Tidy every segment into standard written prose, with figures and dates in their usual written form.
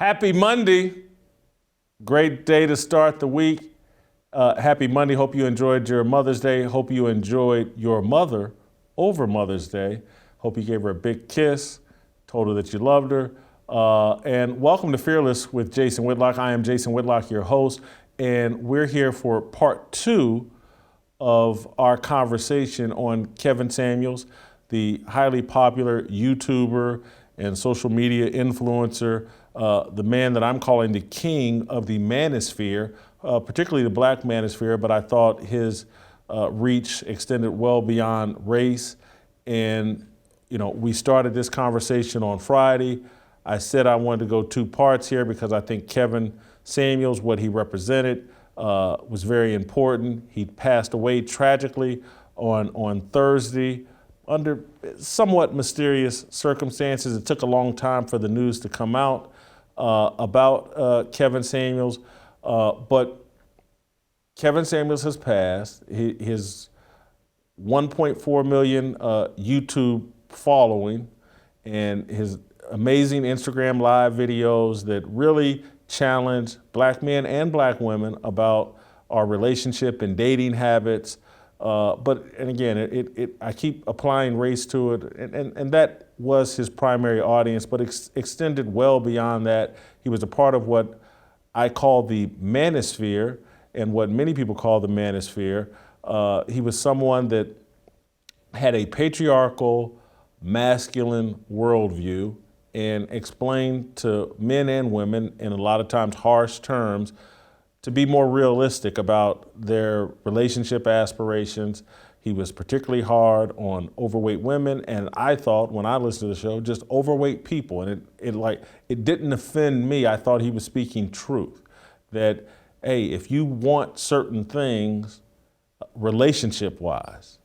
Happy Monday. Great day to start the week. Happy Monday. Hope you enjoyed your Mother's Day. Hope you enjoyed your mother over Mother's Day. Hope you gave her a big kiss, told her that you loved her. And welcome to Fearless with Jason Whitlock. I am Jason Whitlock, your host, and we're here for part two of our conversation on Kevin Samuels, the highly popular YouTuber and social media influencer, the man that I'm calling the king of the manosphere, particularly the black manosphere, but I thought his reach extended well beyond race. And, you know, we started this conversation on Friday. I said I wanted to go two parts here because I think Kevin Samuels, what he represented, was very important. He passed away tragically on Thursday under somewhat mysterious circumstances. It took a long time for the news to come out about Kevin Samuels, but Kevin Samuels has passed. His 1.4 million YouTube following and his amazing Instagram live videos that really challenge black men and black women about our relationship and dating habits. And again, I keep applying race to it, and that was his primary audience, but extended well beyond that. He was a part of what I call the manosphere and what many people call the manosphere. He was someone that had a patriarchal, masculine worldview and explained to men and women in a lot of times harsh terms to be more realistic about their relationship aspirations. He was particularly hard on overweight women, and I thought when I listened to the show, just overweight people, and it didn't offend me. I thought he was speaking truth, that, hey, if you want certain things relationship-wise,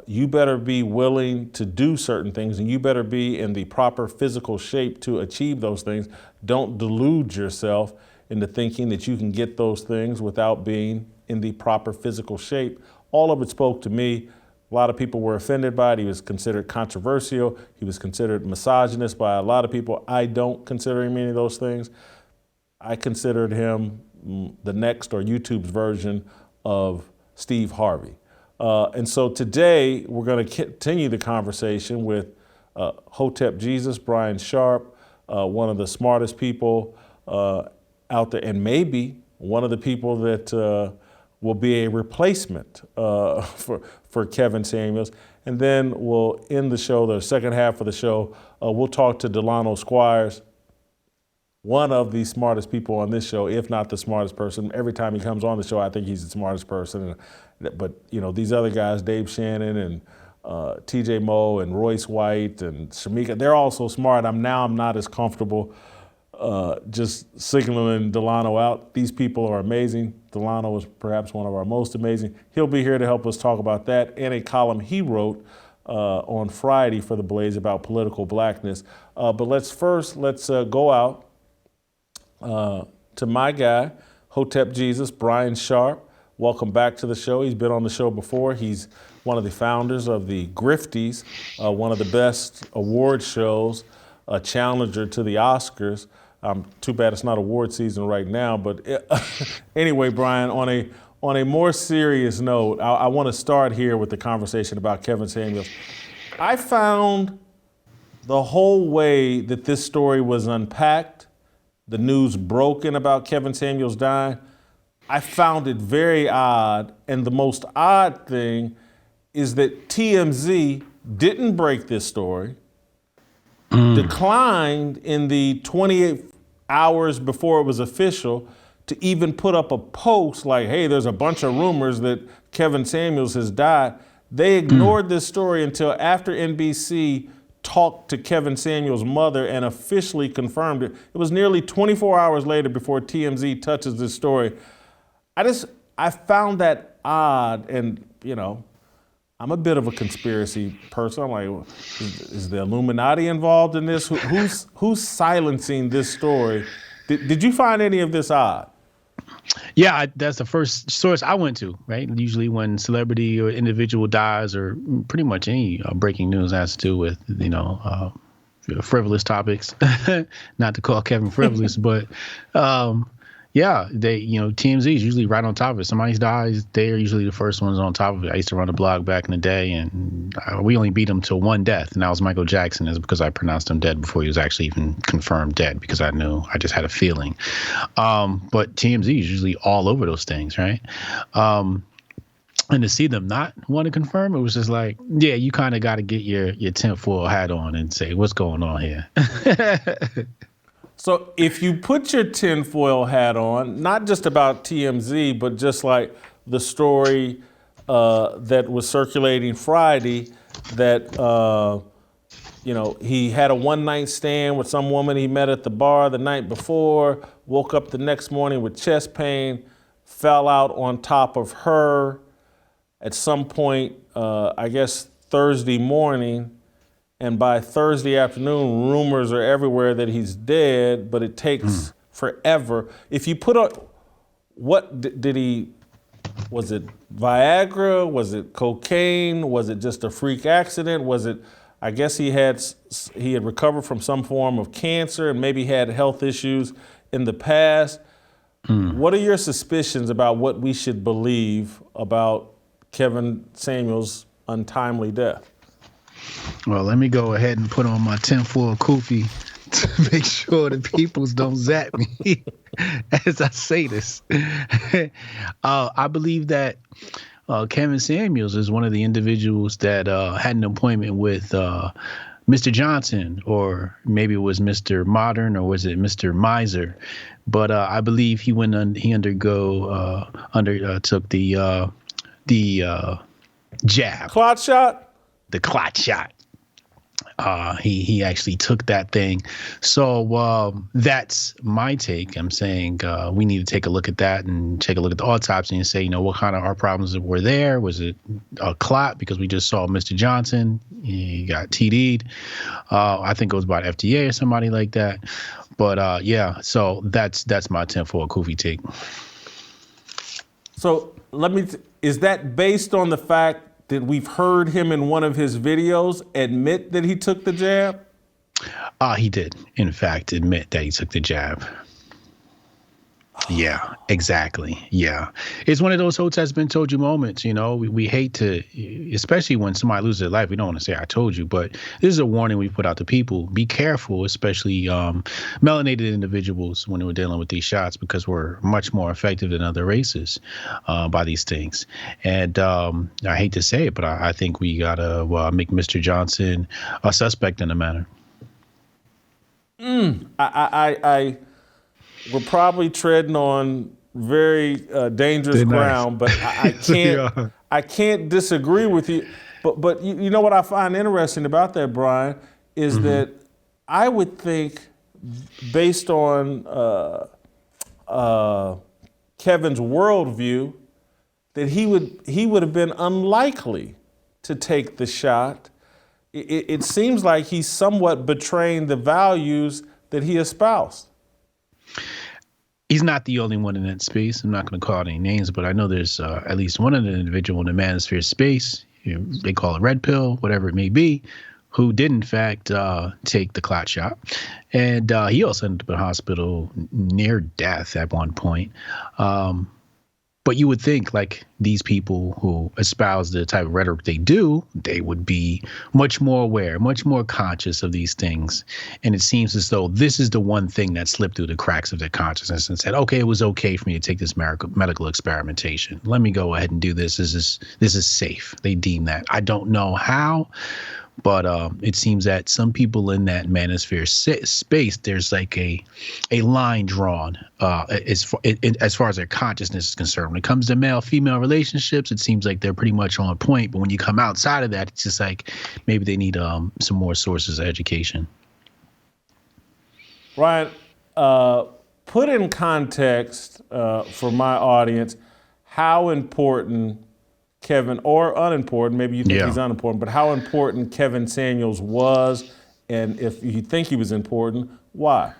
you better be willing to do certain things, and you better be in the proper physical shape to achieve those things. Don't delude yourself into thinking that you can get those things without being in the proper physical shape. All of it spoke to me. A lot of people were offended by it. He was considered controversial. He was considered misogynist by a lot of people. I don't consider him any of those things. I considered him the next or YouTube's version of Steve Harvey. And so today we're going to continue the conversation with Hotep Jesus, Brian Sharp, one of the smartest people out there, and maybe one of the people that will be a replacement for Kevin Samuels. And then we'll end the show, the second half of the show, we'll talk to Delano Squires, one of the smartest people on this show, if not the smartest person. Every time he comes on the show, I think he's the smartest person. But, you know, these other guys, Dave Shannon and TJ Moe and Royce White and Shamika, they're all so smart. I'm not as comfortable just signaling Delano out. These people are amazing. Delano is perhaps one of our most amazing. He'll be here to help us talk about that and a column he wrote on Friday for The Blaze about political blackness. But let's go out to my guy, Hotep Jesus, Brian Sharp. Welcome back to the show. He's been on the show before. He's one of the founders of the Grifties, one of the best award shows, a challenger to the Oscars. Too bad it's not award season right now, but anyway, Brian, on a more serious note, I want to start here with the conversation about Kevin Samuels. I found the whole way that this story was unpacked, the news broken about Kevin Samuels dying, I found it very odd. And the most odd thing is that TMZ didn't break this story, declined in the 28 hours before it was official to even put up a post like, hey, there's a bunch of rumors that Kevin Samuels has died. They ignored this story until after NBC talked to Kevin Samuels' mother and officially confirmed it. It was nearly 24 hours later before TMZ touches this story. I found that odd, and, you know, I'm a bit of a conspiracy person. I'm like, is the Illuminati involved in this? Who's silencing this story? Did you find any of this odd? Yeah, that's the first source I went to, right? Usually when celebrity or individual dies, or pretty much any breaking news has to do with, frivolous topics. Not to call Kevin frivolous, but yeah, they, TMZ is usually right on top of it. Somebody dies, they are usually the first ones on top of it. I used to run a blog back in the day, and we only beat him to one death, and that was Michael Jackson. Is because I pronounced him dead before he was actually even confirmed dead, because I just had a feeling. But TMZ is usually all over those things, right? And to see them not want to confirm, it was just like, yeah, you kind of got to get your tinfoil hat on and say, what's going on here? So if you put your tinfoil hat on, not just about TMZ, but just like the story that was circulating Friday, that he had a one-night stand with some woman he met at the bar the night before, woke up the next morning with chest pain, fell out on top of her at some point, I guess Thursday morning. And by Thursday afternoon, rumors are everywhere that he's dead, but it takes forever. If you put on, what did he, was it Viagra? Was it cocaine? Was it just a freak accident? Was it, I guess he had recovered from some form of cancer and maybe had health issues in the past. What are your suspicions about what we should believe about Kevin Samuels' untimely death? Well, let me go ahead and put on my tinfoil kufi to make sure the peoples don't zap me as I say this. I believe that Kevin Samuels is one of the individuals that had an appointment with Mr. Johnson, or maybe it was Mr. Modern, or was it Mr. Miser? But I believe he undertook the jab. Clot shot? The clot shot. He actually took that thing. So that's my take. I'm saying we need to take a look at that and take a look at the autopsy and say, what kind of heart problems were there? Was it a clot? Because we just saw Mr. Johnson. He got TD'd. I think it was about FDA or somebody like that. But yeah, so that's my tinfoil kufi take. So is that based on the fact that we've heard him in one of his videos admit that he took the jab? He did, in fact, admit that he took the jab. Yeah, exactly. Yeah. It's one of those "hope has been told you" moments, we hate to, especially when somebody loses their life, we don't want to say "I told you," but this is a warning we put out to people. Be careful, especially melanated individuals, when we're dealing with these shots, because we're much more effective than other races by these things. And I hate to say it, but I think we got to make Mr. Johnson a suspect in the matter. We're probably treading on very dangerous ground, but I can't I can't disagree with you. But you know what I find interesting about that, Brian, is that I would think, based on Kevin's worldview, that he would have been unlikely to take the shot. It seems like he's somewhat betraying the values that he espoused. He's not the only one in that space. I'm not going to call out any names, but I know there's at least one other individual in the manosphere space. They call it red pill, whatever it may be, who did in fact take the clot shot. And he also ended up in hospital near death at one point. But you would think, like, these people who espouse the type of rhetoric they do, they would be much more aware, much more conscious of these things. And it seems as though this is the one thing that slipped through the cracks of their consciousness and said, okay, it was okay for me to take this medical experimentation. Let me go ahead and do this. This is safe. They deem that. I don't know how, but it seems that some people in that manosphere space, there's like a line drawn as far as their consciousness is concerned. When it comes to male-female relationships, it seems like they're pretty much on point. But when you come outside of that, it's just like maybe they need some more sources of education. Ryan, put in context for my audience how important Kevin, or unimportant, maybe you think he's unimportant, but how important Kevin Samuels was, and if you think he was important, why?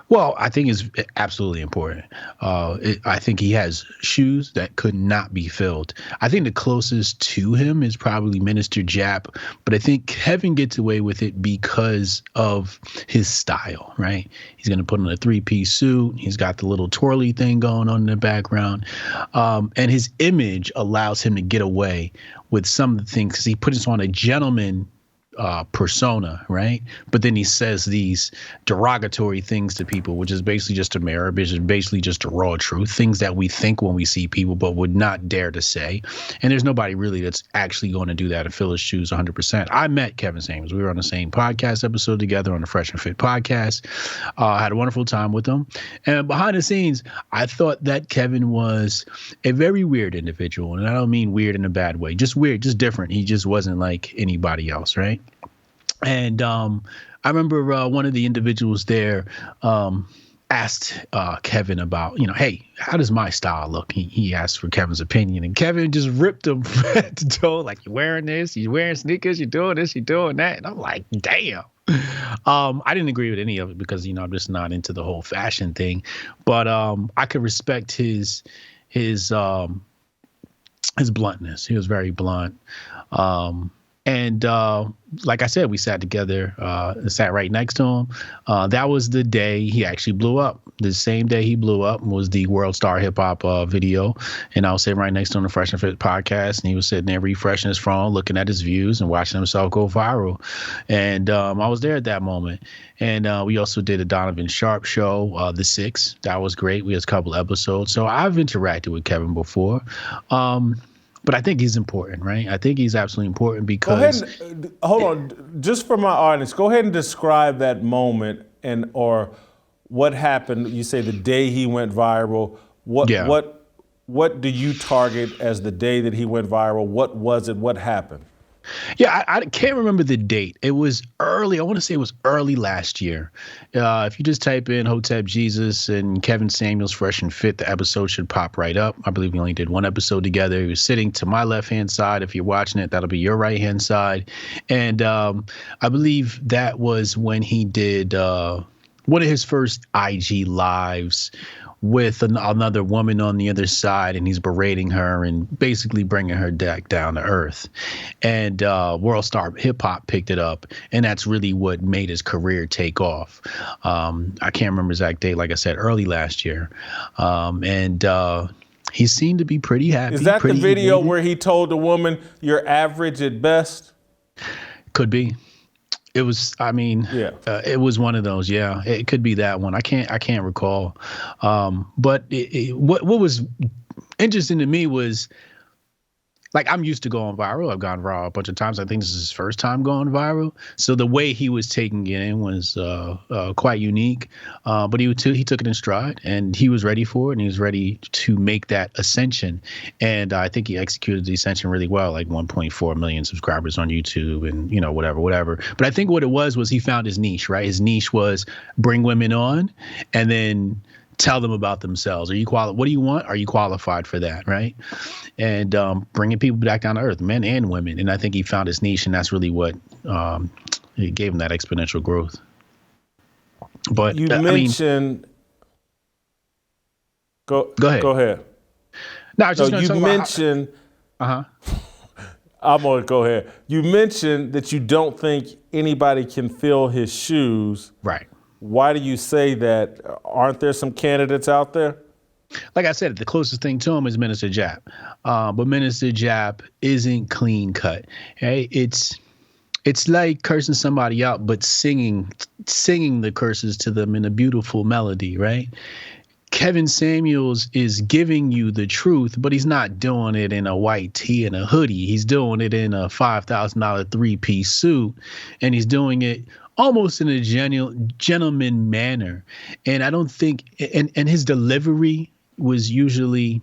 Well, I think it's absolutely important. I think he has shoes that could not be filled. I think the closest to him is probably Minister Jap, but I think Kevin gets away with it because of his style, right? He's going to put on a three-piece suit. He's got the little twirly thing going on in the background. And his image allows him to get away with some of the things because he puts on a gentleman persona, right? But then he says these derogatory things to people, which is basically just a mirror, which is basically just a raw truth, things that we think when we see people, but would not dare to say. And there's nobody really that's actually going to do that and fill his shoes 100%. I met Kevin Samuels. We were on the same podcast episode together on the Fresh and Fit podcast. I had a wonderful time with him. And behind the scenes, I thought that Kevin was a very weird individual. And I don't mean weird in a bad way, just weird, just different. He just wasn't like anybody else, right? And I remember one of the individuals there asked Kevin about, hey, how does my style look? He asked for Kevin's opinion, and Kevin just ripped him head to toe, like, you're wearing this, you're wearing sneakers, you're doing this, you're doing that. And I'm like, damn. I didn't agree with any of it because, I'm just not into the whole fashion thing. But I could respect his bluntness. He was very blunt. And like I said, we sat together, sat right next to him. That was the day he actually blew up. The same day he blew up was the World Star Hip Hop video. And I was sitting right next to him on the Fresh and Fit podcast. And he was sitting there refreshing his phone, looking at his views and watching himself go viral. And I was there at that moment. And we also did a Donovan Sharp show, The Six. That was great. We had a couple episodes. So I've interacted with Kevin before. But I think he's important, right? I think he's absolutely important because. Go ahead and, hold on, just for my audience, go ahead and describe that moment or what happened. You say the day he went viral. What do you target as the day that he went viral? What was it? What happened? Yeah, I can't remember the date. It was early. I want to say it was early last year. If you just type in Hotep Jesus and Kevin Samuels Fresh and Fit, the episode should pop right up. I believe we only did one episode together. He was sitting to my left-hand side. If you're watching it, that'll be your right-hand side. And I believe that was when he did one of his first IG lives with another woman on the other side, and he's berating her and basically bringing her back down to earth. And World Star Hip Hop picked it up, and that's really what made his career take off. I can't remember exact date, like I said, early last year. And he seemed to be pretty happy. Is that the video where he told the woman, "You're average at best"? Could be. It was, it was one of those. Yeah, it could be that one. I can't recall. But what was interesting to me was, like, I'm used to going viral. I've gone viral a bunch of times. I think this is his first time going viral. So the way he was taking it in was quite unique. But he took it in stride, and he was ready for it, and he was ready to make that ascension. And I think he executed the ascension really well, like 1.4 million subscribers on YouTube and, whatever. But I think what it was he found his niche, right? His niche was bring women on and then tell them about themselves. What do you want? Are you qualified for that, right? And bringing people back down to earth, men and women. And I think he found his niche, and that's really what it gave him that exponential growth. But you mentioned. Go ahead. Go ahead. No, I was just going to talk mentioned. I'm gonna go ahead. You mentioned that you don't think anybody can fill his shoes. Right. Why do you say that? Aren't there some candidates out there? Like I said, the closest thing to him is Minister Jap. But Minister Jap isn't clean cut. Right? It's like cursing somebody out, but singing the curses to them in a beautiful melody, right? Kevin Samuels is giving you the truth, but he's not doing it in a white tee and a hoodie. He's doing it in a $5,000 three-piece suit, and he's doing it almost in a gentleman manner. And I don't think, and his delivery was usually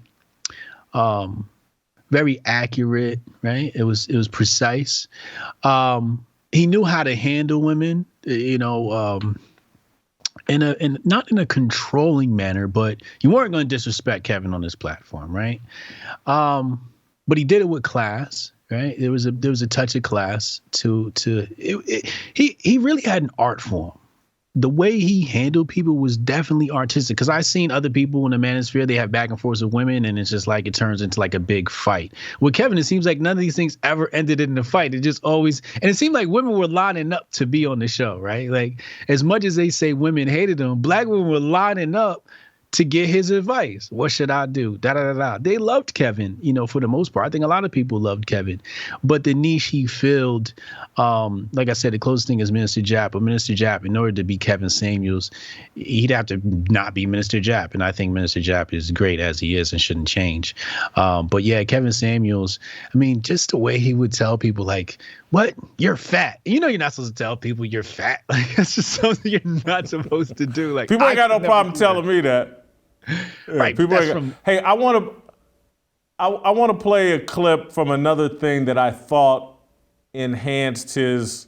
very accurate, right? It was precise. He knew how to handle women, not in a controlling manner, but you weren't going to disrespect Kevin on this platform, right? But he did it with class. Right, there was a touch of class to he really had an art form, the way he handled people was definitely artistic. Because I've seen other people in the manosphere, they have back and forth with women, and it's just like it turns into like a big fight. With Kevin, it seems like none of these things ever ended in a fight. It just always, and it seemed like women were lining up to be on the show, right? Like, as much as they say women hated him, black women were lining up to get his advice. What should I do? Da da da da. They loved Kevin, for the most part. I think a lot of people loved Kevin, but the niche he filled, like I said, the closest thing is Minister Jap. But Minister Jap, in order to be Kevin Samuels, he'd have to not be Minister Jap, and I think Minister Jap is great as he is and shouldn't change. But yeah, Kevin Samuels. I mean, just the way he would tell people, like, "What? You're fat." You're not supposed to tell people you're fat. Like, that's just something you're not supposed to do. Like, people ain't got no problem telling me that. Yeah, right. Hey, I want to play a clip from another thing that I thought enhanced his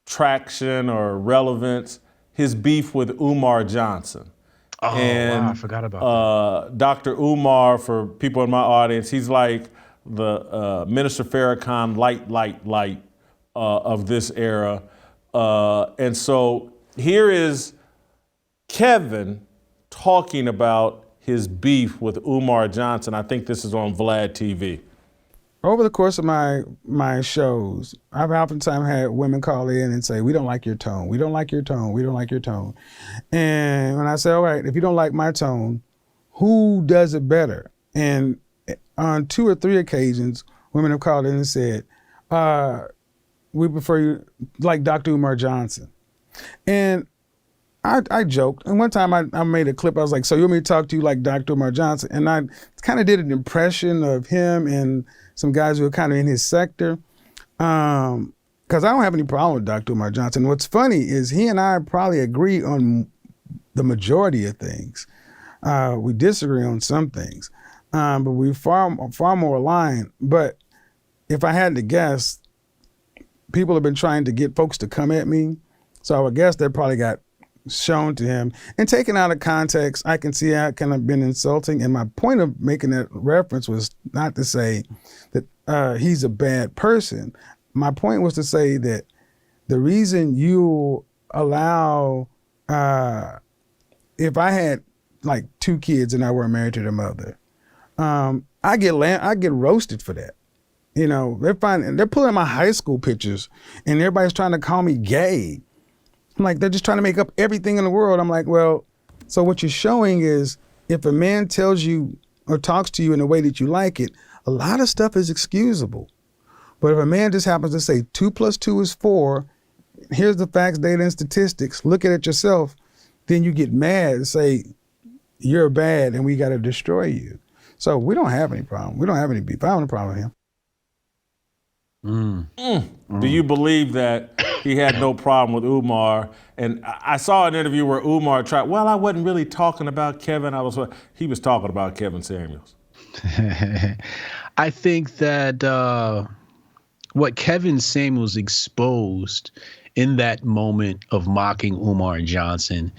traction or relevance, his beef with Umar Johnson. Oh, wow, I forgot about that. Dr. Umar, for people in my audience, he's like the Minister Farrakhan light of this era. And so here is Kevin talking about his beef with Umar Johnson. I think this is on Vlad TV. Over the course of my shows, I've oftentimes had women call in and say, "We don't like your tone. We don't like your tone. We don't like your tone." And when I say, "All right, if you don't like my tone, who does it better?" And on 2 or 3 occasions, women have called in and said, "We prefer you like Dr. Umar Johnson." And I joked, and one time I made a clip. I was like, "So you want me to talk to you like Dr. Umar Johnson?" And I kind of did an impression of him and some guys who are kind of in his sector, because I don't have any problem with Dr. Umar Johnson. What's funny is he and I probably agree on the majority of things. We disagree on some things, but we're far more aligned. But if I had to guess, people have been trying to get folks to come at me, so I would guess they probably got shown to him and taken out of context. I can see how it kind of been insulting, and my point of making that reference was not to say that he's a bad person. My point was to say that the reason you allow, if I had like 2 kids and I were married to their mother, I get roasted for that. They're pulling my high school pictures and everybody's trying to call me gay. I'm like, they're just trying to make up everything in the world. I'm like, well, so what you're showing is if a man tells you or talks to you in a way that you like it, a lot of stuff is excusable. But if a man just happens to say 2 + 2 is 4, here's the facts, data, and statistics, look at it yourself, then you get mad and say, you're bad and we got to destroy you. So we don't have any problem. We don't have any beef. I don't have a problem with him. Do you believe that he had no problem with Umar? And I saw an interview where Umar tried, well, I wasn't really talking about Kevin. He was talking about Kevin Samuels. I think that what Kevin Samuels exposed in that moment of mocking Umar Johnson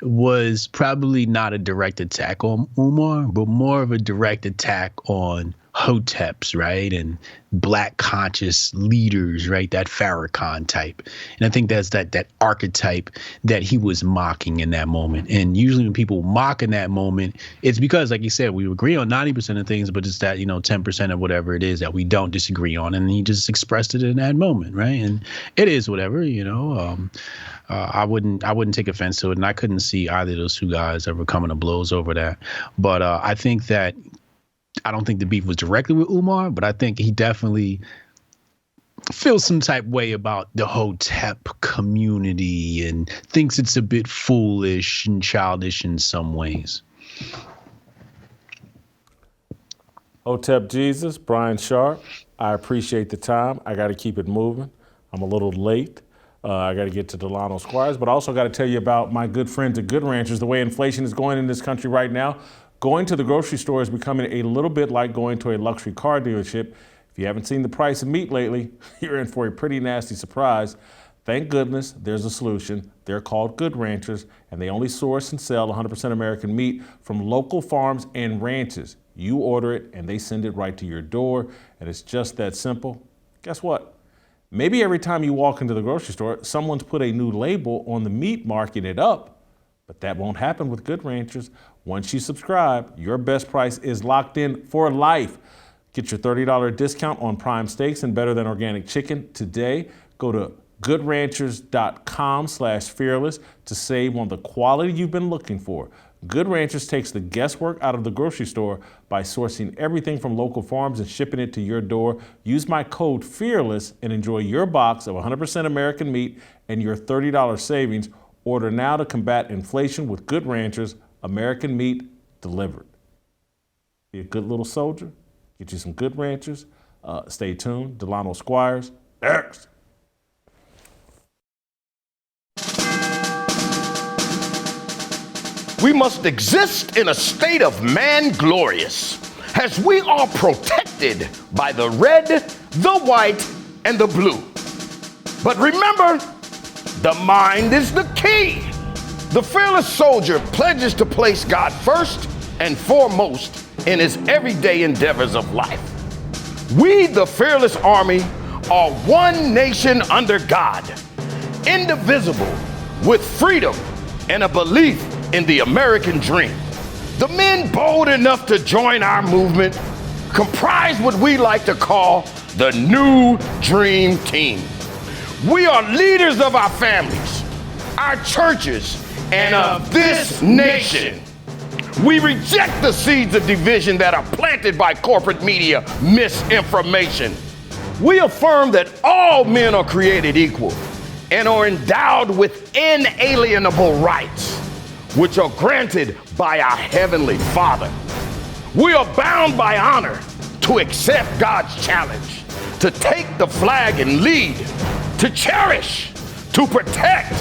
was probably not a direct attack on Umar, but more of a direct attack on Hoteps, right? And black conscious leaders, right? That Farrakhan type. And I think that's that archetype that he was mocking in that moment. And usually when people mock in that moment, it's because, like you said, we agree on 90% of things, but it's that, 10% of whatever it is that we don't disagree on. And he just expressed it in that moment, right? And it is whatever, I wouldn't take offense to it. And I couldn't see either of those 2 guys ever coming to blows over that. But I think that I don't think the beef was directly with Umar, but I think he definitely feels some type way about the Hotep community and thinks it's a bit foolish and childish in some ways. Hotep Jesus, Brian Sharp, I appreciate the time. I got to keep it moving. I'm a little late. I got to get to Delano Squires, but I also got to tell you about my good friends at Good Ranchers, the way inflation is going in this country right now. Going to the grocery store is becoming a little bit like going to a luxury car dealership. If you haven't seen the price of meat lately, you're in for a pretty nasty surprise. Thank goodness there's a solution. They're called Good Ranchers, and they only source and sell 100% American meat from local farms and ranches. You order it, and they send it right to your door, and it's just that simple. Guess what? Maybe every time you walk into the grocery store, someone's put a new label on the meat marking it up, but that won't happen with Good Ranchers. Once you subscribe, your best price is locked in for life. Get your $30 discount on prime steaks and better than organic chicken today. Go to goodranchers.com/fearless to save on the quality you've been looking for. Good Ranchers takes the guesswork out of the grocery store by sourcing everything from local farms and shipping it to your door. Use my code FEARLESS and enjoy your box of 100% American meat and your $30 savings. Order now to combat inflation with Good Ranchers, American meat delivered. Be a good little soldier. Get you some Good Ranchers. Stay tuned. Delano Squires. Next. We must exist in a state of man glorious, as we are protected by the red, the white, and the blue. But remember, the mind is the key. The fearless soldier pledges to place God first and foremost in his everyday endeavors of life. We, the fearless army, are one nation under God, indivisible, with freedom and a belief in the American dream. The men bold enough to join our movement comprise what we like to call the New Dream Team. We are leaders of our families, our churches, and of this nation. We reject the seeds of division that are planted by corporate media misinformation. We affirm that all men are created equal and are endowed with inalienable rights, which are granted by our Heavenly Father. We are bound by honor to accept God's challenge, to take the flag and lead, to cherish, to protect,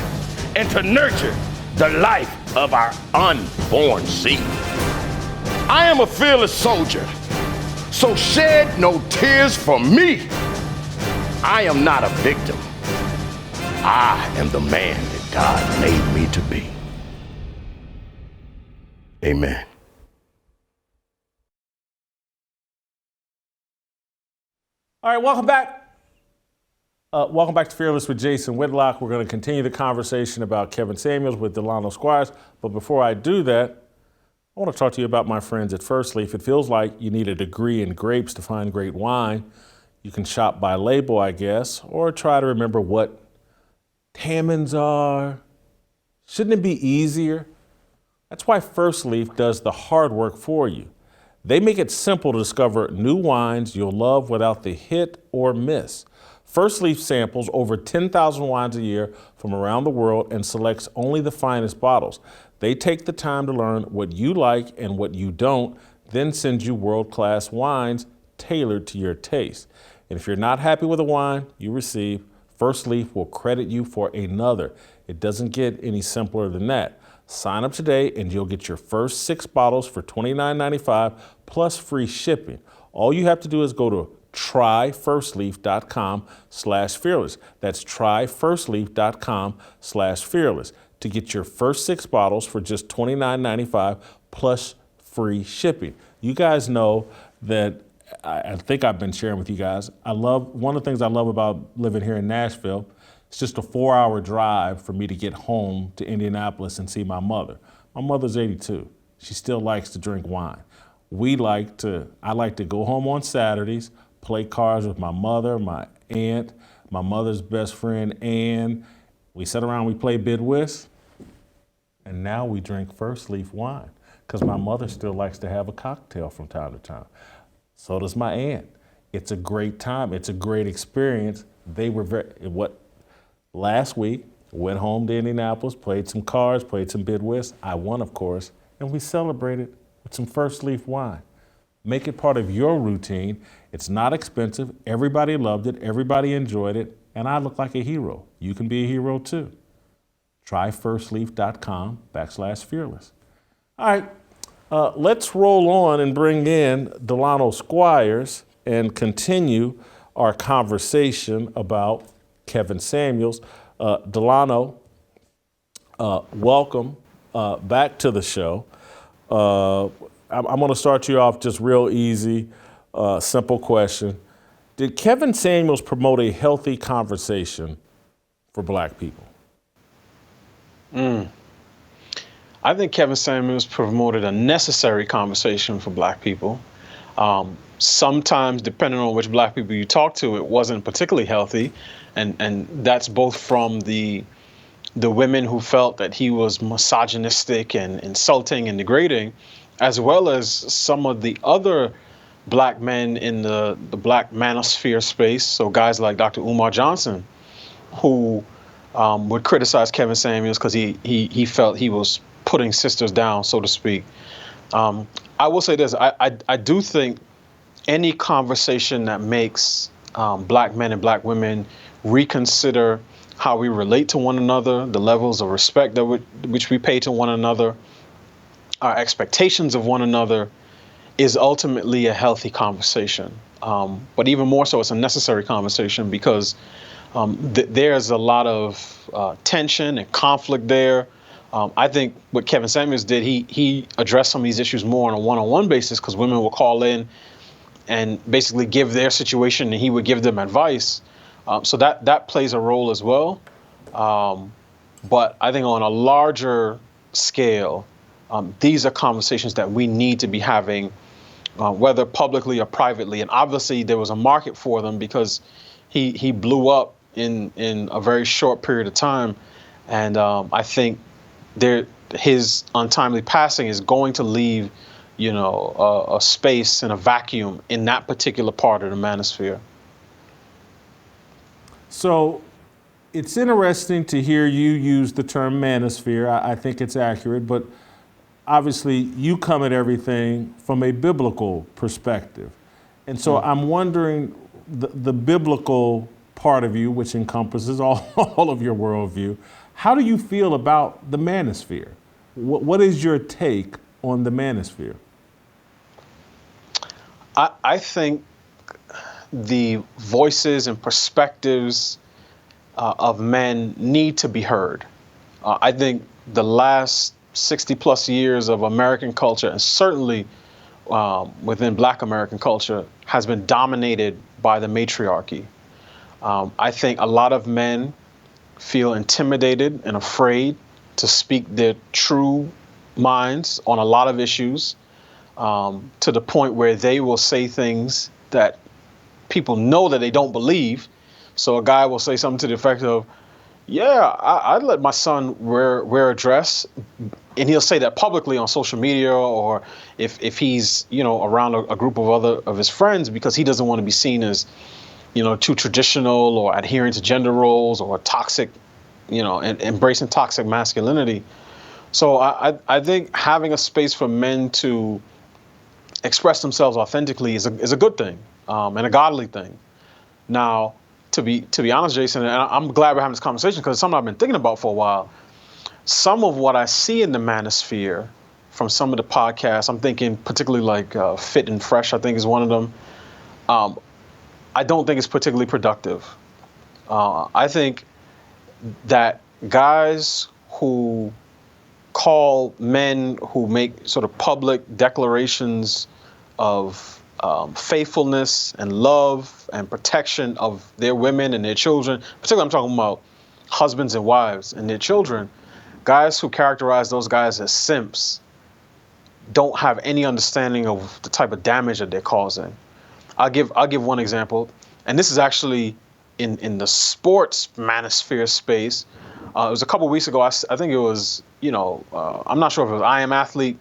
and to nurture the life of our unborn seed. I am a fearless soldier, so shed no tears for me. I am not a victim. I am the man that God made me to be. Amen. All right, welcome back. Welcome back to Fearless with Jason Whitlock. We're going to continue the conversation about Kevin Samuels with Delano Squires. But before I do that, I want to talk to you about my friends at First Leaf. It feels like you need a degree in grapes to find great wine. You can shop by label, I guess, or try to remember what tannins are. Shouldn't it be easier? That's why First Leaf does the hard work for you. They make it simple to discover new wines you'll love without the hit or miss. First Leaf samples over 10,000 wines a year from around the world and selects only the finest bottles. They take the time to learn what you like and what you don't, then send you world-class wines tailored to your taste. And if you're not happy with a wine you receive, First Leaf will credit you for another. It doesn't get any simpler than that. Sign up today and you'll get your first 6 bottles for $29.95 plus free shipping. All you have to do is go to tryfirstleaf.com/fearless. That's tryfirstleaf.com/fearless to get your first 6 bottles for just $29.95 plus free shipping. You guys know that I think I've been sharing with you guys. One of the things I love about living here in Nashville. It's just a 4-hour drive for me to get home to Indianapolis and see my mother. My mother's 82. She still likes to drink wine. I like to go home on Saturdays, play cards with my mother, my aunt, my mother's best friend, Ann. We sit around, we play bid whist, and now we drink First Leaf wine because my mother still likes to have a cocktail from time to time. So does my aunt. It's a great time. It's a great experience. They were last week, went home to Indianapolis, played some cards, played some bid whist. I won, of course, and we celebrated with some First Leaf wine. Make it part of your routine. It's not expensive. Everybody loved it. Everybody enjoyed it. And I look like a hero. You can be a hero too. Try firstleaf.com/fearless. All right, let's roll on and bring in Delano Squires and continue our conversation about Kevin Samuels. Delano, welcome back to the show. I'm going to start you off just real easy, simple question. Did Kevin Samuels promote a healthy conversation for black people? I think Kevin Samuels promoted a necessary conversation for black people. Sometimes, depending on which black people you talk to, it wasn't particularly healthy. And that's both from the women who felt that he was misogynistic and insulting and degrading, as well as some of the other black men in the black manosphere space. So guys like Dr. Umar Johnson, who would criticize Kevin Samuels because he felt he was putting sisters down, so to speak. I will say this, I do think any conversation that makes black men and black women reconsider how we relate to one another, the levels of respect that which we pay to one another, our expectations of one another, is ultimately a healthy conversation. But even more so, it's a necessary conversation because there's a lot of tension and conflict there. I think what Kevin Samuels did, he addressed some of these issues more on a one-on-one basis because women will call in and basically give their situation and he would give them advice. So that plays a role as well. But I think on a larger scale, these are conversations that we need to be having, whether publicly or privately. And obviously there was a market for them because he blew up in a very short period of time. And I think his untimely passing is going to leave, a space and a vacuum in that particular part of the manosphere. So it's interesting to hear you use the term manosphere. I think it's accurate, but obviously you come at everything from a biblical perspective. And so I'm wondering the biblical part of you, which encompasses all of your worldview, how do you feel about the manosphere? What is your take on the manosphere? I think the voices and perspectives of men need to be heard. I think the last 60 plus years of American culture, and certainly within Black American culture, has been dominated by the matriarchy. I think a lot of men feel intimidated and afraid to speak their true minds on a lot of issues, to the point where they will say things that people know that they don't believe. So a guy will say something to the effect of, yeah, I'd let my son wear a dress. And he'll say that publicly on social media, or if he's, around a group of his friends, because he doesn't want to be seen as, too traditional or adhering to gender roles or toxic, and embracing toxic masculinity. So I think having a space for men to express themselves authentically is a good thing, and a godly thing. Now, to be honest, Jason, and I'm glad we're having this conversation because it's something I've been thinking about for a while. Some of what I see in the manosphere from some of the podcasts, I'm thinking particularly like Fit and Fresh, I think is one of them. I don't think it's particularly productive. I think that guys who call men who make sort of public declarations of faithfulness and love and protection of their women and their children, particularly I'm talking about husbands and wives and their children, guys who characterize those guys as simps don't have any understanding of the type of damage that they're causing. I'll give one example, and this is actually in the sports manosphere space. It was a couple weeks ago. I think it was, I'm not sure if it was I Am Athlete,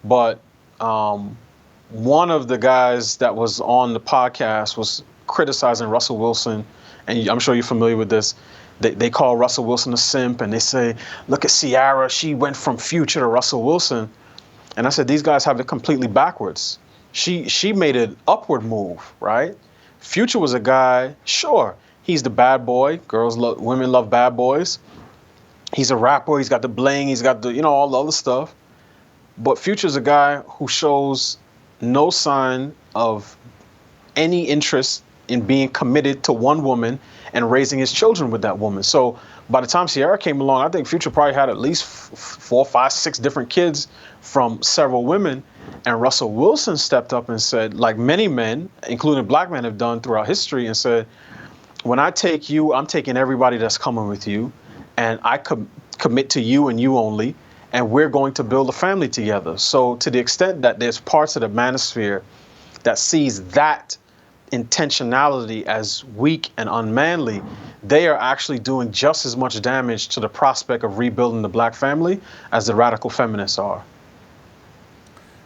but one of the guys that was on the podcast was criticizing Russell Wilson, and I'm sure you're familiar with this. They call Russell Wilson a simp, and they say, look at Ciara, she went from Future to Russell Wilson. And I said, these guys have it completely backwards. She made an upward move, right? Future was a guy, sure, he's the bad boy. Women love bad boys. He's a rapper, he's got the bling, he's got the, all the other stuff. But Future's a guy who shows no sign of any interest in being committed to one woman and raising his children with that woman. So by the time Sierra came along, I think Future probably had at least 4, 5, 6 different kids from several women. And Russell Wilson stepped up and said, like many men, including black men have done throughout history, and said, when I take you, I'm taking everybody that's coming with you, and I commit to you and you only, and we're going to build a family together. So to the extent that there's parts of the manosphere that sees that intentionality as weak and unmanly, they are actually doing just as much damage to the prospect of rebuilding the black family as the radical feminists are.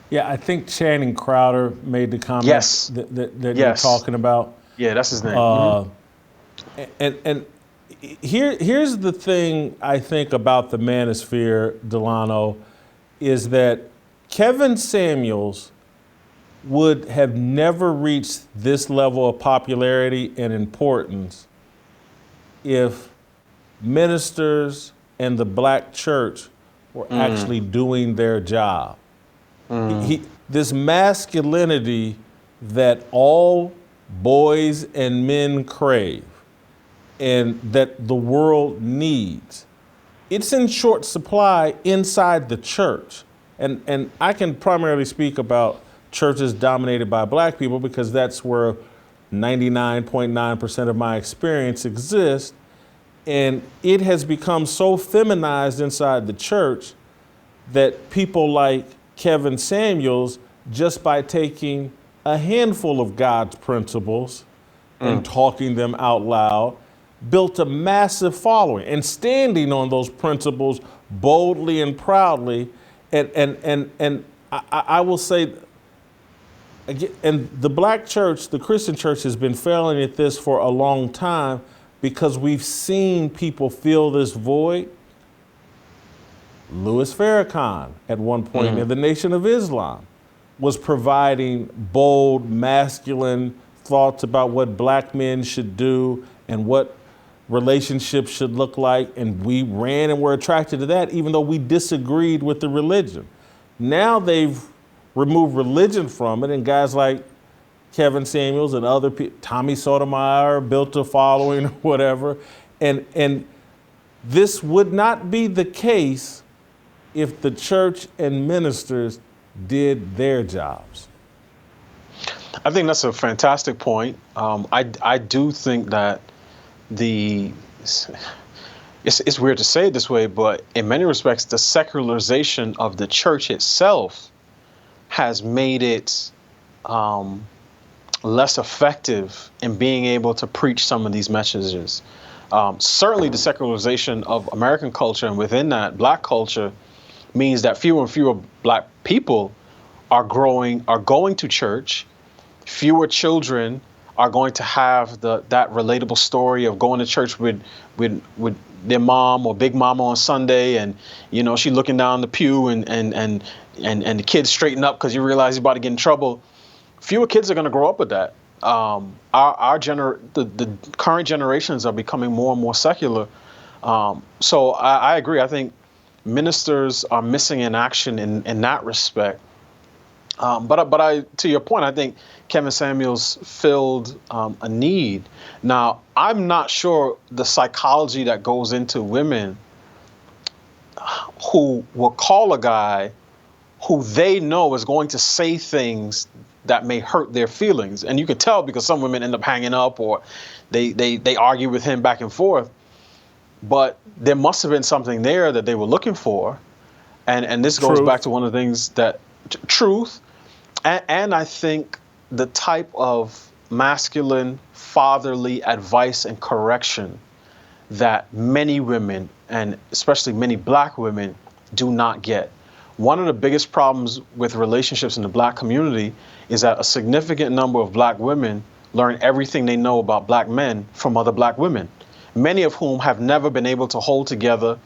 Yeah, I think Channing Crowder made the comment that you're talking about. Yeah, that's his name. And here's the thing I think about the manosphere, Delano, is that Kevin Samuels would have never reached this level of popularity and importance if ministers and the black church were actually doing their job. This masculinity that all boys and men crave and that the world needs, it's in short supply inside the church. And I can primarily speak about churches dominated by black people because that's where 99.9% of my experience exists. And it has become so feminized inside the church that people like Kevin Samuels, just by taking a handful of God's principles and talking them out loud, built a massive following and standing on those principles boldly and proudly. And I will say, and the black church, the Christian church, has been failing at this for a long time because we've seen people fill this void. Louis Farrakhan, at one point in the Nation of Islam, was providing bold, masculine thoughts about what black men should do and what relationships should look like. And we ran and were attracted to that, even though we disagreed with the religion. Now they've removed religion from it, and guys like Kevin Samuels and other people, Tommy Sotomayor, built a following or whatever. And this would not be the case if the church and ministers did their jobs. I think that's a fantastic point. I do think that it's weird to say it this way, but in many respects, the secularization of the church itself has made it less effective in being able to preach some of these messages. Certainly the secularization of American culture, and within that, black culture, means that fewer and fewer black people are going to church. Fewer children are going to have that relatable story of going to church with their mom or big mama on Sunday, and she looking down the pew and the kids straighten up because you realize you're about to get in trouble. Fewer kids are going to grow up with that. The current generations are becoming more and more secular. So I agree. I think ministers are missing in action in that respect. But to your point, I think Kevin Samuels filled a need. Now, I'm not sure the psychology that goes into women who will call a guy who they know is going to say things that may hurt their feelings. And you could tell because some women end up hanging up or they argue with him back and forth. But there must have been something there that they were looking for. And this goes back to one of the things that truth. And I think the type of masculine, fatherly advice and correction that many women, and especially many black women, do not get. One of the biggest problems with relationships in the black community is that a significant number of black women learn everything they know about black men from other black women, many of whom have never been able to hold together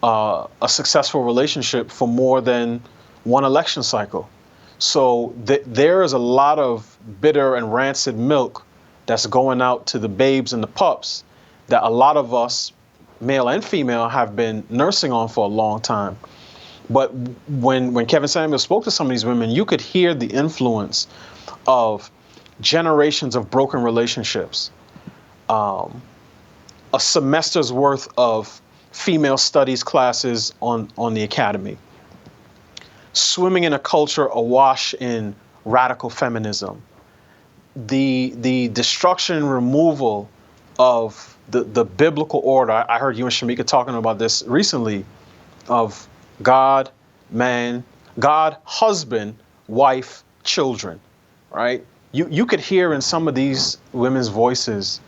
a successful relationship for more than one election cycle. So there is a lot of bitter and rancid milk that's going out to the babes and the pups that a lot of us, male and female, have been nursing on for a long time. But when Kevin Samuels spoke to some of these women, you could hear the influence of generations of broken relationships, a semester's worth of female studies classes on the academy, swimming in a culture awash in radical feminism, the destruction and removal of the biblical order. I heard you and Shamika talking about this recently, of God, man, God, husband, wife, children, right? You could hear in some of these women's voices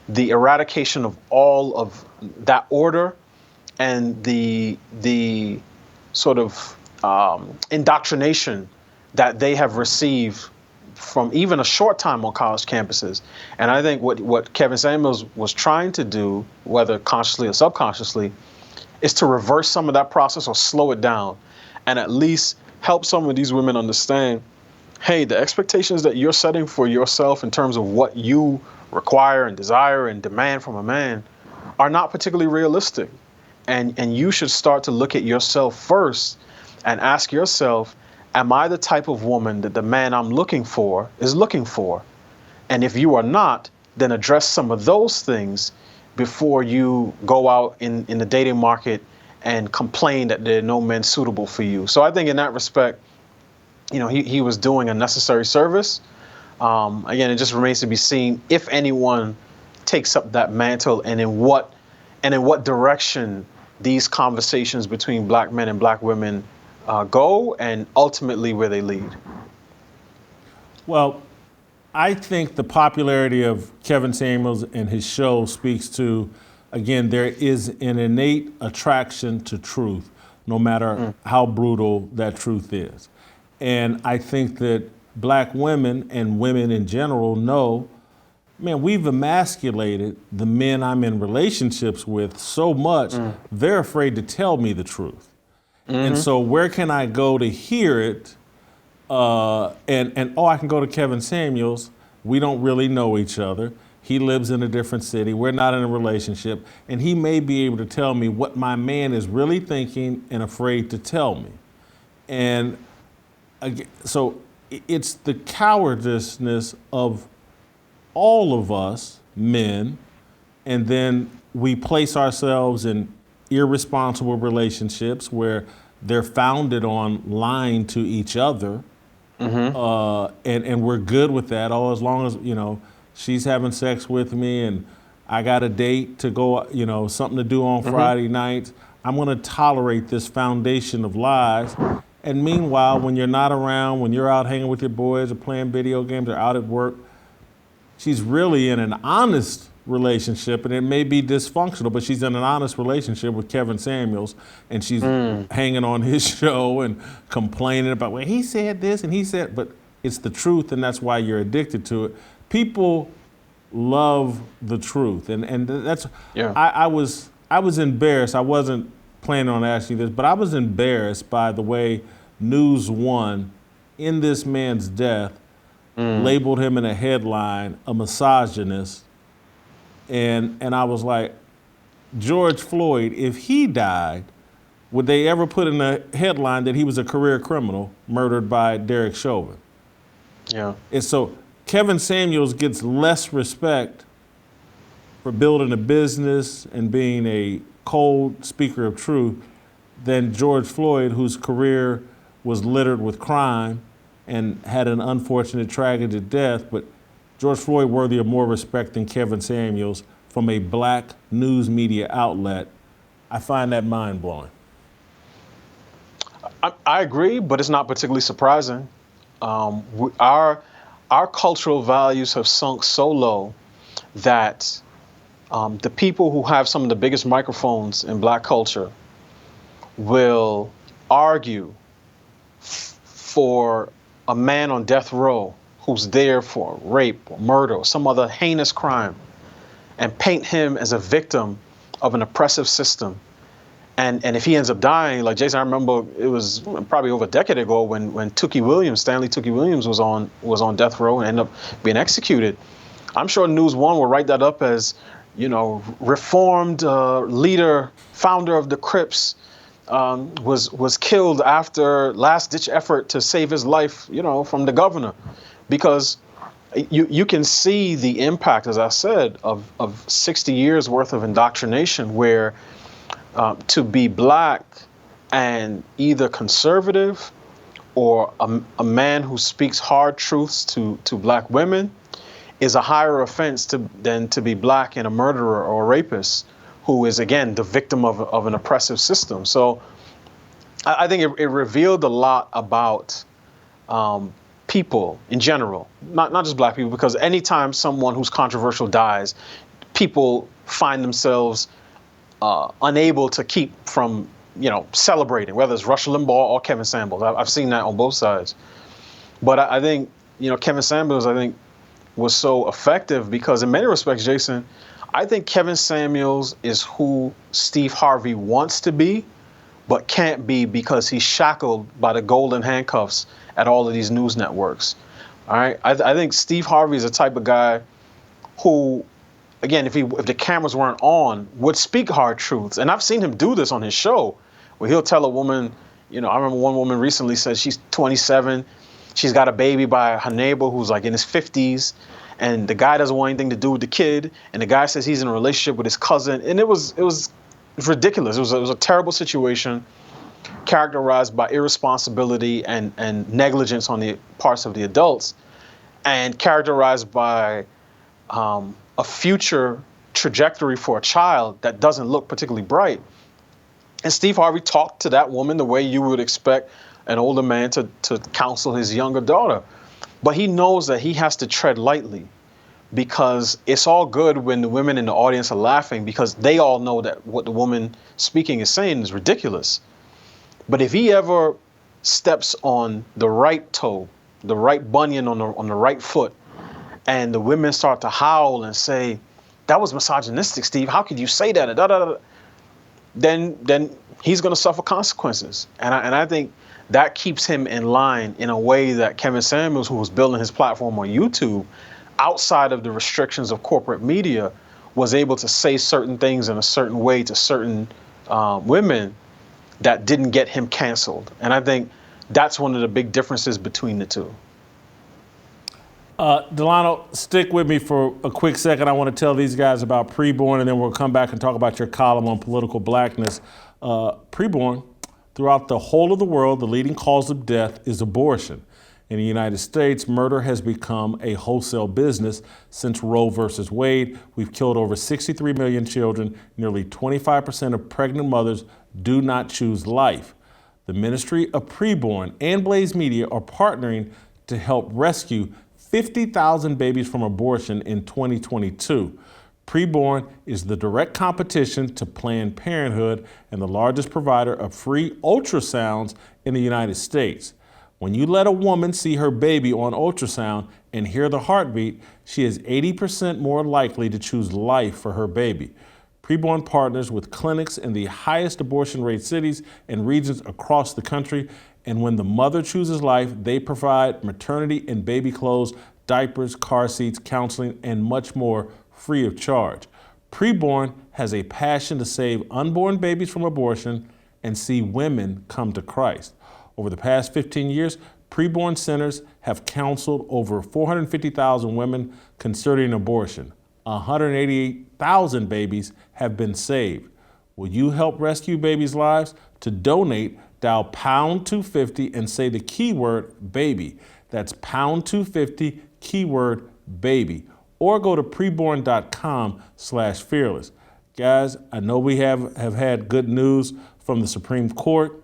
the eradication of all of that order and the sort of indoctrination that they have received from even a short time on college campuses. And I think what Kevin Samuels was trying to do, whether consciously or subconsciously, is to reverse some of that process or slow it down and at least help some of these women understand, hey, the expectations that you're setting for yourself in terms of what you require and desire and demand from a man are not particularly realistic. And you should start to look at yourself first and ask yourself, am I the type of woman that the man I'm looking for is looking for? And if you are not, then address some of those things before you go out in the dating market and complain that there are no men suitable for you. So I think in that respect, he was doing a necessary service. Again, it just remains to be seen if anyone takes up that mantle and in what direction these conversations between black men and black women go, and ultimately where they lead. Well, I think the popularity of Kevin Samuels and his show speaks to, again, there is an innate attraction to truth, no matter how brutal that truth is. And I think that black women and women in general know, man, we've emasculated the men I'm in relationships with so much, they're afraid to tell me the truth. And so where can I go to hear it? I can go to Kevin Samuels. We don't really know each other. He lives in a different city. We're not in a relationship. And he may be able to tell me what my man is really thinking and afraid to tell me. And so it's the cowardice of all of us men, and then we place ourselves in irresponsible relationships where they're founded on lying to each other, and we're good with that. Oh, as long as she's having sex with me and I got a date to go, something to do on Friday nights, I'm going to tolerate this foundation of lies. And meanwhile, when you're not around, when you're out hanging with your boys or playing video games or out at work, she's really in an honest relationship, and it may be dysfunctional, but she's in an honest relationship with Kevin Samuels, and she's hanging on his show and complaining about, well, he said this and he said, but it's the truth, and that's why you're addicted to it. People love the truth, and that's, I was embarrassed. I wasn't planning on asking you this, but I was embarrassed by the way News One, in this man's death, labeled him in a headline a misogynist. And I was like, George Floyd, if he died, would they ever put in a headline that he was a career criminal murdered by Derek Chauvin? Yeah. And so Kevin Samuels gets less respect for building a business and being a cold speaker of truth than George Floyd, whose career was littered with crime and had an unfortunate tragic death. But George Floyd worthy of more respect than Kevin Samuels from a black news media outlet. I find that mind-blowing. I agree, but it's not particularly surprising. Our cultural values have sunk so low that the people who have some of the biggest microphones in black culture will argue for a man on death row who's there for rape or murder or some other heinous crime and paint him as a victim of an oppressive system. And if he ends up dying, like Jason, I remember it was probably over a decade ago when Stanley Tookie Williams was on death row and ended up being executed. I'm sure News One will write that up as, reformed leader, founder of the Crips, was killed after last-ditch effort to save his life, from the governor. Because you can see the impact, as I said, of 60 years worth of indoctrination, where to be black and either conservative or a man who speaks hard truths to black women is a higher offense than to be black and a murderer or a rapist who is, again, the victim of an oppressive system. So I think it revealed a lot about people in general, not just black people, because anytime someone who's controversial dies, people find themselves unable to keep from, celebrating, whether it's Rush Limbaugh or Kevin Samuels. I've seen that on both sides. But I think, Kevin Samuels, was so effective because in many respects, Jason, I think Kevin Samuels is who Steve Harvey wants to be, but can't be because he's shackled by the golden handcuffs at all of these news networks. All right. I think Steve Harvey is the type of guy who, again, if the cameras weren't on, would speak hard truths. And I've seen him do this on his show, where he'll tell a woman, I remember one woman recently said she's 27, she's got a baby by her neighbor who's like in his 50s, and the guy doesn't want anything to do with the kid, and the guy says he's in a relationship with his cousin, and it was ridiculous. It was a terrible situation, characterized by irresponsibility and negligence on the parts of the adults, and characterized by a future trajectory for a child that doesn't look particularly bright. And Steve Harvey talked to that woman the way you would expect an older man to counsel his younger daughter. But he knows that he has to tread lightly, because it's all good when the women in the audience are laughing because they all know that what the woman speaking is saying is ridiculous. But if he ever steps on the right toe, the right bunion on the right foot, and the women start to howl and say, "That was misogynistic, Steve. How could you say that?" Then he's going to suffer consequences. And I think that keeps him in line in a way that Kevin Samuels, who was building his platform on YouTube, outside of the restrictions of corporate media, was able to say certain things in a certain way to certain women that didn't get him canceled. And I think that's one of the big differences between the two. Delano, stick with me for a quick second. I want to tell these guys about Preborn, and then we'll come back and talk about your column on political blackness. Preborn, throughout the whole of the world, the leading cause of death is abortion. In the United States, murder has become a wholesale business since Roe versus Wade. We've killed over 63 million children. Nearly 25% of pregnant mothers do not choose life. The Ministry of Preborn and Blaze Media are partnering to help rescue 50,000 babies from abortion in 2022. Preborn is the direct competition to Planned Parenthood and the largest provider of free ultrasounds in the United States. When you let a woman see her baby on ultrasound and hear the heartbeat, she is 80% more likely to choose life for her baby. Preborn partners with clinics in the highest abortion rate cities and regions across the country. And when the mother chooses life, they provide maternity and baby clothes, diapers, car seats, counseling, and much more free of charge. Preborn has a passion to save unborn babies from abortion and see women come to Christ. Over the past 15 years, Preborn centers have counseled over 450,000 women considering abortion. 188,000 babies have been saved. Will you help rescue babies' lives? To donate, dial pound 250 and say the keyword baby. That's pound 250, keyword baby. Or go to preborn.com/fearless. Guys, I know we have had good news from the Supreme Court,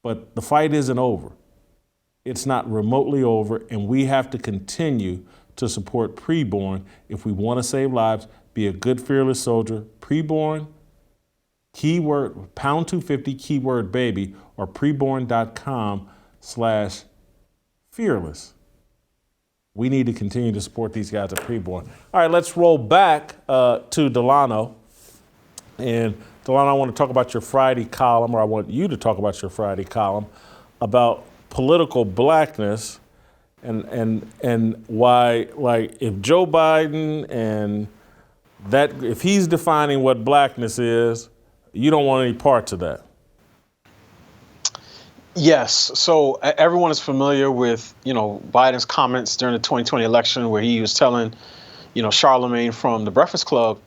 but the fight isn't over. It's not remotely over, and we have to continue to support Preborn if we want to save lives. Be a good, fearless soldier. Preborn, keyword, pound 250, keyword baby, or preborn.com/fearless. We need to continue to support these guys at Preborn. All right, let's roll back to Delano. And Delano, I want to talk about your Friday column, or I want you to talk about your Friday column about political blackness and why, like, if Joe Biden and that, if he's defining what blackness is, you don't want any parts of that. Yes. So everyone is familiar with, Biden's comments during the 2020 election where he was telling, Charlemagne from the Breakfast Club,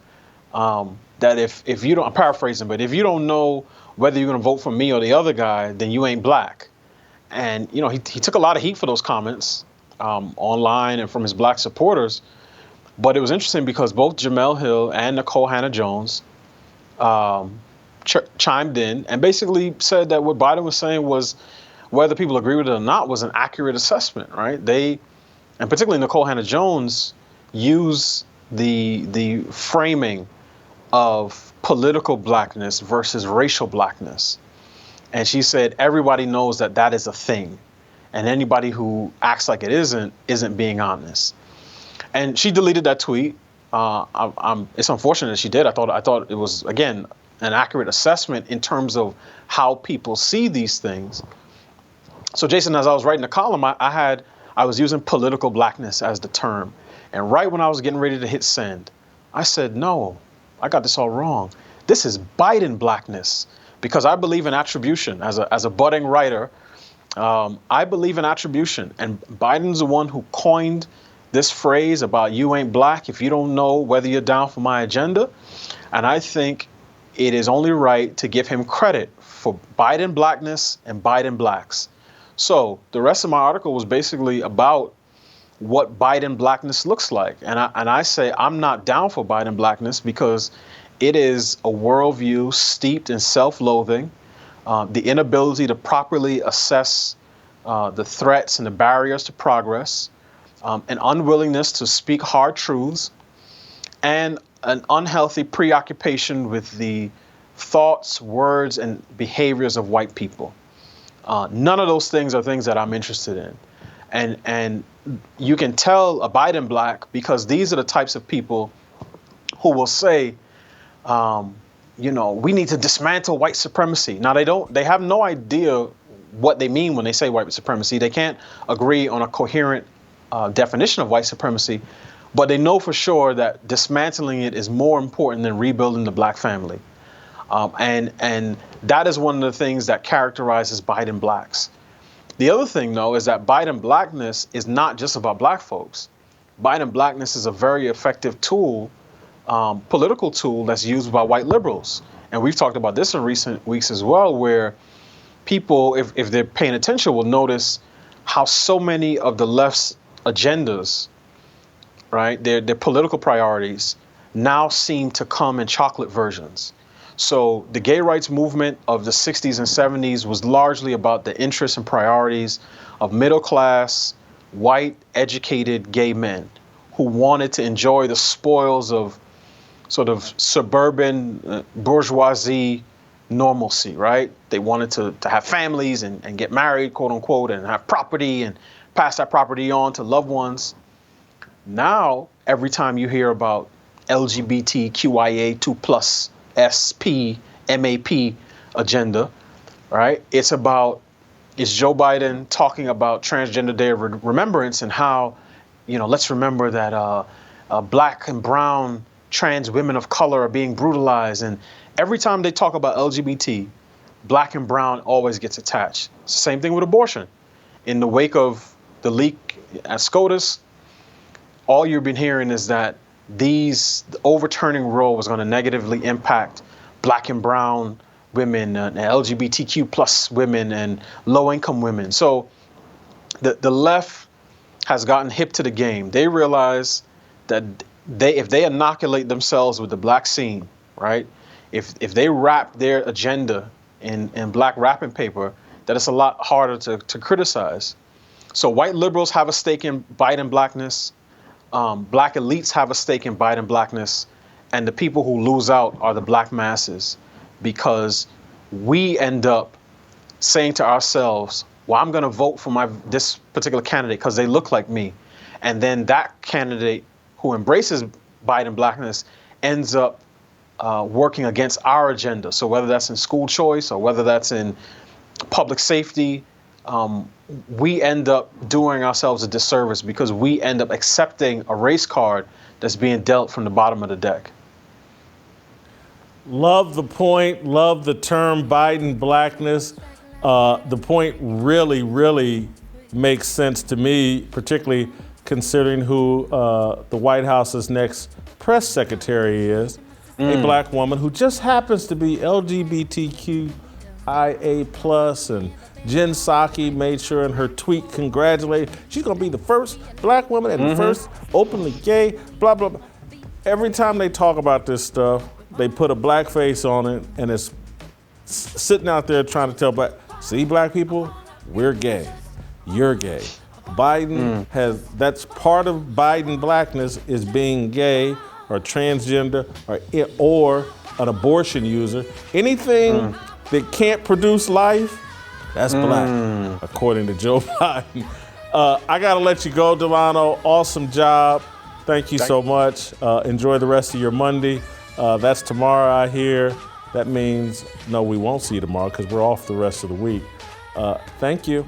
that if you don't, I'm paraphrasing, but if you don't know whether you're going to vote for me or the other guy, then you ain't black. And, he took a lot of heat for those comments online and from his black supporters. But it was interesting because both Jamel Hill and Nicole Hannah-Jones chimed in and basically said that what Biden was saying was, whether people agree with it or not, was an accurate assessment, right? They, and particularly Nicole Hannah-Jones, use the framing of political blackness versus racial blackness. And she said everybody knows that that is a thing. And anybody who acts like it isn't being honest. And she deleted that tweet. It's unfortunate that she did. I thought it was, again, an accurate assessment in terms of how people see these things. So Jason, as I was writing the column, I was using political blackness as the term. And right when I was getting ready to hit send, I said, no, I got this all wrong. This is Biden blackness, because I believe in attribution. As a budding writer, I believe in attribution. And Biden's the one who coined this phrase about you ain't black if you don't know whether you're down for my agenda. And I think it is only right to give him credit for Biden blackness and Biden blacks. So the rest of my article was basically about what Biden blackness looks like. And I say I'm not down for Biden blackness because it is a worldview steeped in self-loathing, the inability to properly assess the threats and the barriers to progress, an unwillingness to speak hard truths, and an unhealthy preoccupation with the thoughts, words, and behaviors of white people. None of those things are things that I'm interested in. And you can tell a Biden black because these are the types of people who will say, we need to dismantle white supremacy. Now, they have no idea what they mean when they say white supremacy. They can't agree on a coherent definition of white supremacy, but they know for sure that dismantling it is more important than rebuilding the black family. And that is one of the things that characterizes Biden blacks. The other thing, though, is that Biden blackness is not just about black folks. Biden blackness is a very effective tool, political tool that's used by white liberals. And we've talked about this in recent weeks as well, where people, if they're paying attention, will notice how so many of the left's agendas, right, their political priorities now seem to come in chocolate versions. So the gay rights movement of the 60s and 70s was largely about the interests and priorities of middle-class, white, educated gay men who wanted to enjoy the spoils of sort of suburban bourgeoisie normalcy, right? They wanted to have families and get married, quote unquote, and have property and pass that property on to loved ones. Now, every time you hear about LGBTQIA2+, SP, MAP agenda, right? It's Joe Biden talking about Transgender Day of Remembrance and how, let's remember that black and brown trans women of color are being brutalized. And every time they talk about LGBT, black and brown always gets attached. It's the same thing with abortion. In the wake of the leak at SCOTUS, all you've been hearing is that the overturning Roe was going to negatively impact black and brown women, and LGBTQ plus women, and low-income women. So the left has gotten hip to the game. They realize that if they inoculate themselves with the black scene, right? If they wrap their agenda in black wrapping paper, that it's a lot harder to criticize. So white liberals have a stake in Biden blackness. Black elites have a stake in Biden blackness, and the people who lose out are the black masses, because we end up saying to ourselves, well, I'm going to vote for this particular candidate because they look like me. And then that candidate who embraces Biden blackness ends up working against our agenda. So whether that's in school choice or whether that's in public safety, we end up doing ourselves a disservice because we end up accepting a race card that's being dealt from the bottom of the deck. Love the point, love the term Biden blackness. The point really, really makes sense to me, particularly considering who the White House's next press secretary is, a black woman who just happens to be LGBTQIA+, and Jen Psaki made sure in her tweet congratulated. She's gonna be the first black woman and the first openly gay, blah, blah, blah. Every time they talk about this stuff, they put a black face on it, and it's sitting out there trying to tell see, black people, we're gay, you're gay. Biden that's part of Biden blackness is being gay or transgender or an abortion user. Anything that can't produce life, that's black, according to Joe Biden. I gotta let you go, Delano. Awesome job. Thank you so much. Enjoy the rest of your Monday. That's tomorrow, I hear. That means, no, we won't see you tomorrow because we're off the rest of the week. Thank you.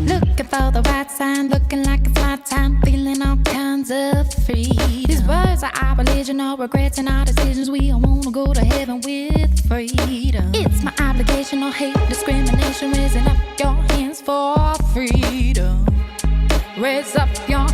Looking for the right sign, looking like it's my time, feeling all kinds of free. These words are our religion, our regrets and our decisions. We all wanna go to heaven with freedom. It's my obligation, no hate, discrimination, raising up your hands for freedom. Raise up your